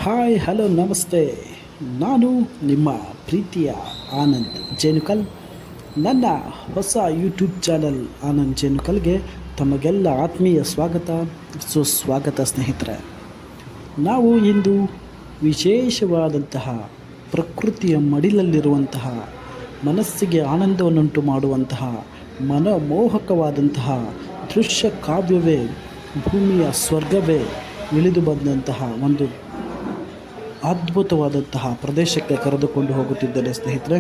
Hi hello ನಮಸ್ತೆ. ನಾನು ನಿಮ್ಮ ಪ್ರೀತಿಯ ಆನಂದ್ ಜೇನುಕಲ್. ನನ್ನ ಹೊಸ ಯೂಟ್ಯೂಬ್ ಚಾನಲ್ ಆನಂದ್ ಜೇನುಕಲ್ಗೆ ತಮಗೆಲ್ಲ ಆತ್ಮೀಯ ಸ್ವಾಗತ ಸುಸ್ವಾಗತ ಸ್ನೇಹಿತರೆ. ನಾವು ಇಂದು ವಿಶೇಷವಾದಂತಹ ಪ್ರಕೃತಿಯ ಮಡಿಲಲ್ಲಿರುವಂತಹ ಮನಸ್ಸಿಗೆ ಆನಂದವನ್ನುಂಟು ಮಾಡುವಂತಹ ಮನಮೋಹಕವಾದಂತಹ ದೃಶ್ಯ ಕಾವ್ಯವೇ, ಭೂಮಿಯ ಸ್ವರ್ಗವೇ ಇಳಿದು ಬಂದಂತಹ ಒಂದು ಅದ್ಭುತವಾದಂತಹ ಪ್ರದೇಶಕ್ಕೆ ಕರೆದುಕೊಂಡು ಹೋಗುತ್ತಿದ್ದೇನೆ ಸ್ನೇಹಿತರೆ.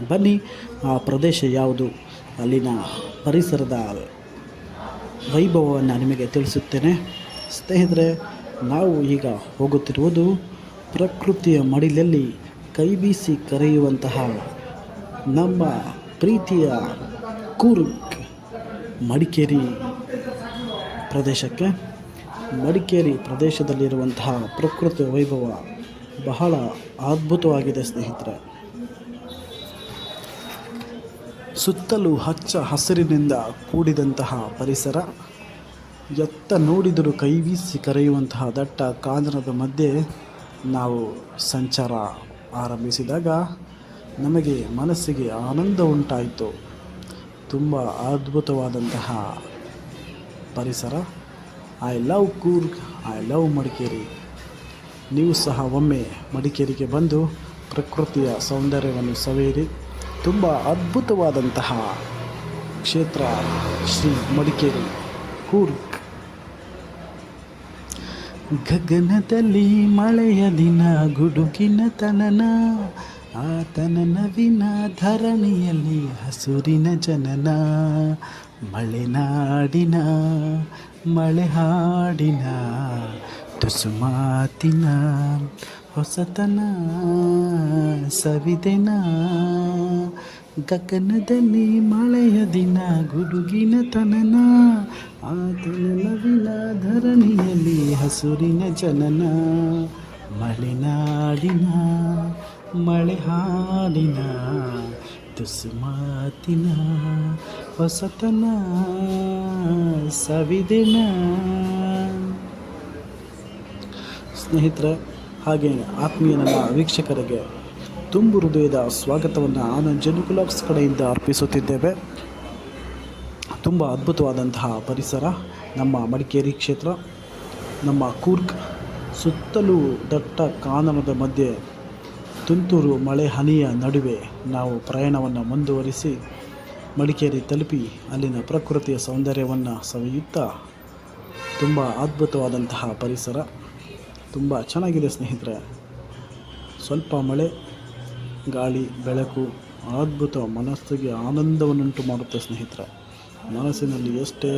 ಬನ್ನಿ, ಆ ಪ್ರದೇಶ ಯಾವುದು, ಅಲ್ಲಿನ ಪರಿಸರದ ವೈಭವವನ್ನು ನಿಮಗೆ ತಿಳಿಸುತ್ತೇನೆ ಸ್ನೇಹಿತರೆ. ನಾವು ಈಗ ಹೋಗುತ್ತಿರುವುದು ಪ್ರಕೃತಿಯ ಮಡಿಲಲ್ಲಿ ಕೈಬೀಸಿ ಕರೆಯುವಂತಹ ನಮ್ಮ ಪ್ರೀತಿಯ ಕೂರ್ಗ್ ಮಡಿಕೇರಿ ಪ್ರದೇಶಕ್ಕೆ. ಮಡಿಕೇರಿ ಪ್ರದೇಶದಲ್ಲಿರುವಂತಹ ಪ್ರಕೃತಿ ವೈಭವ ಬಹಳ ಅದ್ಭುತವಾಗಿದೆ ಸ್ನೇಹಿತರೆ. ಸುತ್ತಲೂ ಹಚ್ಚ ಹಸಿರಿನಿಂದ ಕೂಡಿದಂತಹ ಪರಿಸರ, ಎತ್ತ ನೋಡಿದರೂ ಕೈಬೀಸಿ ಕರೆಯುವಂತಹ ದಟ್ಟ ಕಾನನದ ಮಧ್ಯೆ ನಾವು ಸಂಚಾರ ಆರಂಭಿಸಿದಾಗ ನಮಗೆ ಮನಸ್ಸಿಗೆ ಆನಂದ ಉಂಟಾಯಿತು. ತುಂಬ ಅದ್ಭುತವಾದಂತಹ ಪರಿಸರ. I love Coorg, I love Madikeri. ನೀವು ಸಹ ಒಮ್ಮೆ ಮಡಿಕೇರಿಗೆ ಬಂದು ಪ್ರಕೃತಿಯ ಸೌಂದರ್ಯವನ್ನು ಸವಿಯಿರಿ. ತುಂಬ ಅದ್ಭುತವಾದಂತಹ ಕ್ಷೇತ್ರ ಶ್ರೀ ಮಡಿಕೇರಿ ಕೂರ್ಗ್. ಗಗನದಲ್ಲಿ ಮಳೆಯ ದಿನ, ಗುಡುಗಿನ ತನನ, ಆ ತನನವಿನ ಧರಣಿಯಲ್ಲಿ ಹಸುರಿನ ಜನನ, ಮಲೆನಾಡಿನ ಮಳೆ ಹಾಡಿನ ತುಸುಮಾತಿನ ಹೊಸತನ ಸವಿದೆನ. ಗಗನದಲ್ಲಿ ಮಳೆಯ ದಿನ, ಗುಡುಗಿನ ತನನ, ಆ ತನನವಿನ ಧರಣಿಯಲ್ಲಿ ಹಸುರಿನ ಜನನ, ಮಲೆನಾಡಿನ ಮಳೆ ಹಾಡಿನ ತುಸುಮಾತಿನ ಹೊಸತನ ಸವಿದೆನ. ಸ್ನೇಹಿತರೆ, ಹಾಗೆ ಆತ್ಮೀಯ ನನ್ನ ವೀಕ್ಷಕರಿಗೆ ತುಂಬು ಹೃದಯದ ಸ್ವಾಗತವನ್ನು ಆನಂದ್ ಜೇನುಕುಲಾಕ್ಸ್ ಕಡೆಯಿಂದ ಅರ್ಪಿಸುತ್ತಿದ್ದೇವೆ. ತುಂಬ ಅದ್ಭುತವಾದಂತಹ ಪರಿಸರ ನಮ್ಮ ಮಡಿಕೇರಿ ಕ್ಷೇತ್ರ, ನಮ್ಮ ಕೂರ್ಗ್. ಸುತ್ತಲೂ ದಟ್ಟ ಕಾನನದ ಮಧ್ಯೆ ತುಂತುರು ಮಳೆ ಹನಿಯ ನಡುವೆ ನಾವು ಪ್ರಯಾಣವನ್ನು ಮುಂದುವರಿಸಿ ಮಡಿಕೇರಿ ತಲುಪಿ ಅಲ್ಲಿನ ಪ್ರಕೃತಿಯ ಸೌಂದರ್ಯವನ್ನು ಸವಿಯುತ್ತಾ, ತುಂಬ ಅದ್ಭುತವಾದಂತಹ ಪರಿಸರ, ತುಂಬ ಚೆನ್ನಾಗಿದೆ ಸ್ನೇಹಿತರೆ. ಸ್ವಲ್ಪ ಮಳೆ, ಗಾಳಿ, ಬೆಳಕು ಅದ್ಭುತ, ಮನಸ್ಸಿಗೆ ಆನಂದವನ್ನುಂಟು ಮಾಡುತ್ತೆ ಸ್ನೇಹಿತರೆ. ಮನಸ್ಸಿನಲ್ಲಿ ಎಷ್ಟೇ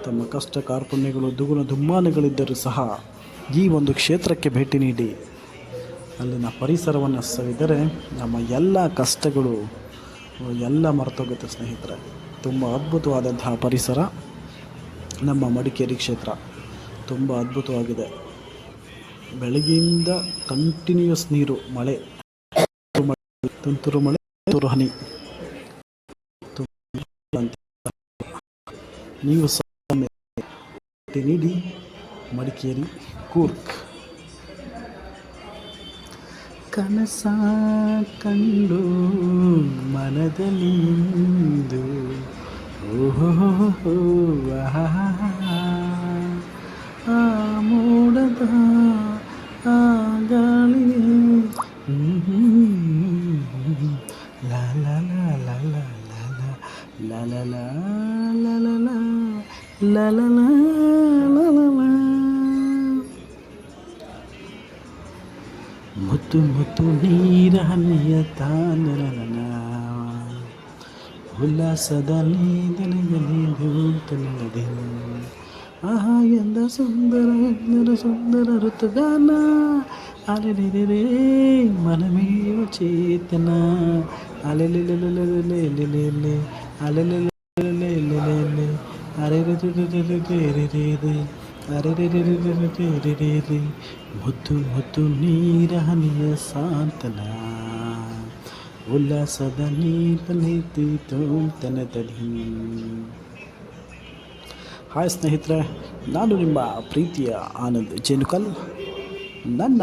ತಮ್ಮ ಕಷ್ಟ ಕಾರ್ಪಣ್ಯಗಳು, ದುಗುನ ದುಮ್ಮಾನಗಳಿದ್ದರೂ ಸಹ ಈ ಒಂದು ಕ್ಷೇತ್ರಕ್ಕೆ ಭೇಟಿ ನೀಡಿ ಅಲ್ಲಿನ ಪರಿಸರವನ್ನು ಸವಿದರೆ ನಮ್ಮ ಎಲ್ಲ ಕಷ್ಟಗಳು ಎಲ್ಲ ಮರೆತೋಗುತ್ತೆ ಸ್ನೇಹಿತರೆ. ತುಂಬ ಅದ್ಭುತವಾದಂತಹ ಪರಿಸರ ನಮ್ಮ ಮಡಿಕೇರಿ ಕ್ಷೇತ್ರ. ತುಂಬ ಅದ್ಭುತವಾಗಿದೆ. ಬೆಳಗ್ಗೆಯಿಂದ ಕಂಟಿನ್ಯೂಸ್ ನೀರು, ಮಳೆ, ತುಂತುರು ಮಳೆ, ತುಂತುರು ಹನಿ. ನೀವು ಸಹ ಭೇಟಿ ನೀಡಿ ಮಡಿಕೇರಿ ಕೂರ್ಗ್. ಕನಸ ಕಂಡು ಮನದಲ್ಲಿಂದು, ಓಹೋ ಆ ಮೋಡದ ಆ ಗಾಳಿ, ಲಾ ಲಾ ಲಾ ಲಾ ಲಾ ಲಾ ಲಾ ಲಾ ಲಾ ಲಾ ಲಾ ಲಾ ಲಾ ಲಾ. ಮುತ್ತು ಮುತ್ತು ನೀರ ಹನಿಯ ತಾನನ, ಉಲ್ಲಾಸದಲ್ಲಿ ದನದಲ್ಲಿ ಧೂತನದೆ, ಆಹಾ ಎಂದ ಸುಂದರ ಎಂದರ ಸುಂದರ ಋತುಗಾನ, ಅಲೆಲೆಲೆ ಮನಮೇವ ಚೇತನ, ಅಲೆಲೆಲೆಲೆಲೆಲೆಲೆಲೆ ಅಲೆಲೆಲೆಲೆಲೆಲೆಲೆ ಅರೆರೆರೆರೆರೆರೆರೆ ಅರೆರೆರೆರೆರೆರೆರೆ. ಮುತ್ತು ಮುತ್ತು ನೀರ ಹನಿಯ ಸಾಂತನ, ಉಲ್ಲಾಸದ ನೀರಲಿ ತನದಲ್ಲಿ. ಹಾಯ್ ಸ್ನೇಹಿತರೆ, ನಾನು ನಿಮ್ಮ ಪ್ರೀತಿಯ ಆನಂದ್ ಜೇನುಕಲ್. ನನ್ನ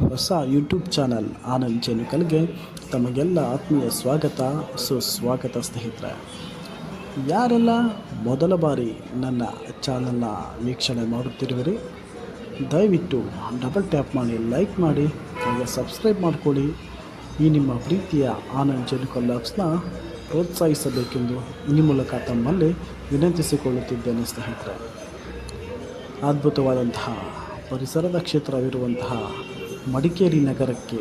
ಹೊಸ ಯೂಟ್ಯೂಬ್ ಚಾನಲ್ ಆನಂದ್ ಚೆನುಕಲ್ಗೆ ತಮಗೆಲ್ಲ ಆತ್ಮೀಯ ಸ್ವಾಗತ ಸುಸ್ವಾಗತ ಸ್ನೇಹಿತರೆ. ಯಾರೆಲ್ಲ ಮೊದಲ ಬಾರಿ ನನ್ನ ಚಾನಲ್ನ ವೀಕ್ಷಣೆ ಮಾಡುತ್ತಿರುವಿರಿ, ದಯವಿಟ್ಟು ಡಬಲ್ ಟ್ಯಾಪ್ ಮಾಡಿ ಲೈಕ್ ಮಾಡಿ ಹಾಗೆ ಸಬ್ಸ್ಕ್ರೈಬ್ ಮಾಡಿಕೊಳ್ಳಿ. ಈ ನಿಮ್ಮ ಪ್ರೀತಿಯ ಆನಂದ್ ಚೆನುಕಲ್ ಲಾಗ್ಸ್ನ ಪ್ರೋತ್ಸಾಹಿಸಬೇಕೆಂದು ಈ ಮೂಲಕ ತಮ್ಮಲ್ಲಿ ವಿನಂತಿಸಿಕೊಳ್ಳುತ್ತಿದ್ದೇನೆ ಸ್ನೇಹಿತರೆ. ಅದ್ಭುತವಾದಂತಹ ಪರಿಸರದ ಕ್ಷೇತ್ರವಿರುವಂತಹ ಮಡಿಕೇರಿ ನಗರಕ್ಕೆ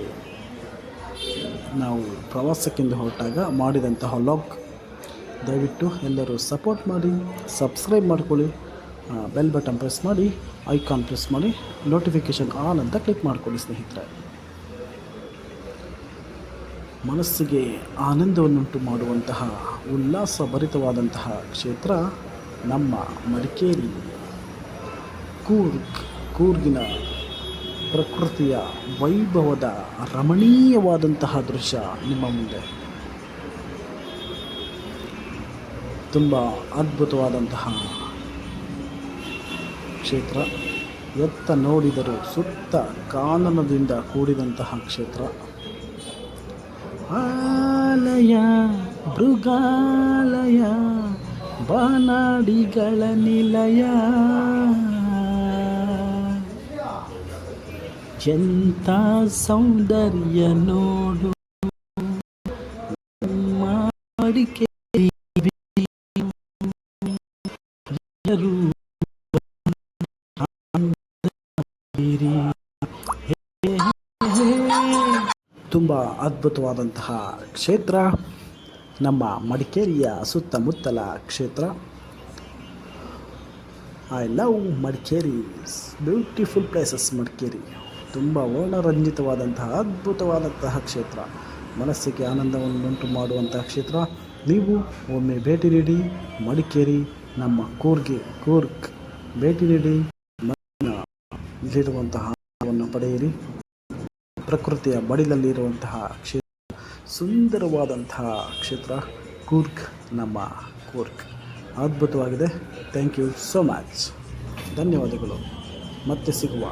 ನಾವು ಪ್ರವಾಸಕ್ಕೆಂದು ಹೊರಟಾಗ ಮಾಡಿದಂತಹ ವ್ಲಾಗ್. ದಯವಿಟ್ಟು ಎಲ್ಲರೂ ಸಪೋರ್ಟ್ ಮಾಡಿ, ಸಬ್ಸ್ಕ್ರೈಬ್ ಮಾಡ್ಕೊಳ್ಳಿ, ಬೆಲ್ ಬಟನ್ ಪ್ರೆಸ್ ಮಾಡಿ, ಐಕಾನ್ ಪ್ರೆಸ್ ಮಾಡಿ, ನೋಟಿಫಿಕೇಷನ್ ಆಲ್ ಅಂತ ಕ್ಲಿಕ್ ಮಾಡಿಕೊಳ್ಳಿ ಸ್ನೇಹಿತರೆ. ಮನಸ್ಸಿಗೆ ಆನಂದವನ್ನುಂಟು ಮಾಡುವಂತಹ ಉಲ್ಲಾಸಭರಿತವಾದಂತಹ ಕ್ಷೇತ್ರ ನಮ್ಮ ಮಡಿಕೇರಿ. ಕೂರ್ಗಿನ ಪ್ರಕೃತಿಯ ವೈಭವದ ರಮಣೀಯವಾದಂತಹ ದೃಶ್ಯ ನಿಮ್ಮ ಮುಂದೆ. ತುಂಬ ಅದ್ಭುತವಾದಂತಹ ಕ್ಷೇತ್ರ. ಎತ್ತ ನೋಡಿದರೂ ಸುತ್ತ ಕಾನನದಿಂದ ಕೂಡಿದಂತಹ ಕ್ಷೇತ್ರ. ಆಲಯ ಮೃಗಾಲಯ ಬಾನಾಡಿಗಳ ನಿಲಯ, ಎಂಥ ಸೌಂದರ್ಯ ನೋಡು ಮಡಿಕೇರಿ. ತುಂಬ ಅದ್ಭುತವಾದಂತಹ ಕ್ಷೇತ್ರ ನಮ್ಮ ಮಡಿಕೇರಿಯ ಸುತ್ತಮುತ್ತಲ ಕ್ಷೇತ್ರ. I love Madikeri, beautiful places Madikeri. ತುಂಬ ವರ್ಣರಂಜಿತವಾದಂತಹ ಅದ್ಭುತವಾದಂತಹ ಕ್ಷೇತ್ರ, ಮನಸ್ಸಿಗೆ ಆನಂದವನ್ನುಂಟು ಮಾಡುವಂತಹ ಕ್ಷೇತ್ರ. ನೀವು ಒಮ್ಮೆ ಭೇಟಿ ನೀಡಿ ಮಡಿಕೇರಿ, ನಮ್ಮ ಕೂರ್ಗ್ ಭೇಟಿ ನೀಡಿ ಇಲ್ಲಿರುವಂತಹ ಆನಂದವನ್ನು ಪಡೆಯಿರಿ. ಪ್ರಕೃತಿಯ ಬಡಿಲಲ್ಲಿರುವಂತಹ ಕ್ಷೇತ್ರ, ಸುಂದರವಾದಂತಹ ಕ್ಷೇತ್ರ ಕೂರ್ಗ್, ನಮ್ಮ ಕೂರ್ಗ್ ಅದ್ಭುತವಾಗಿದೆ. Thank you so much. ಧನ್ಯವಾದಗಳು. ಮತ್ತೆ ಸಿಗುವ.